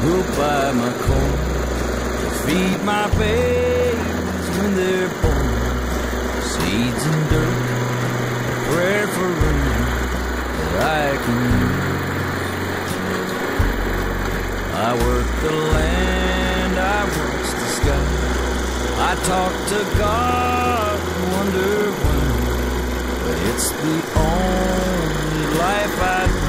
Who'll buy my corn, feed my babies when they're born. Seeds and dirt, prayer for rain that I can use. I work the land, I watch the sky, I talk to God and wonder when, but it's the only life I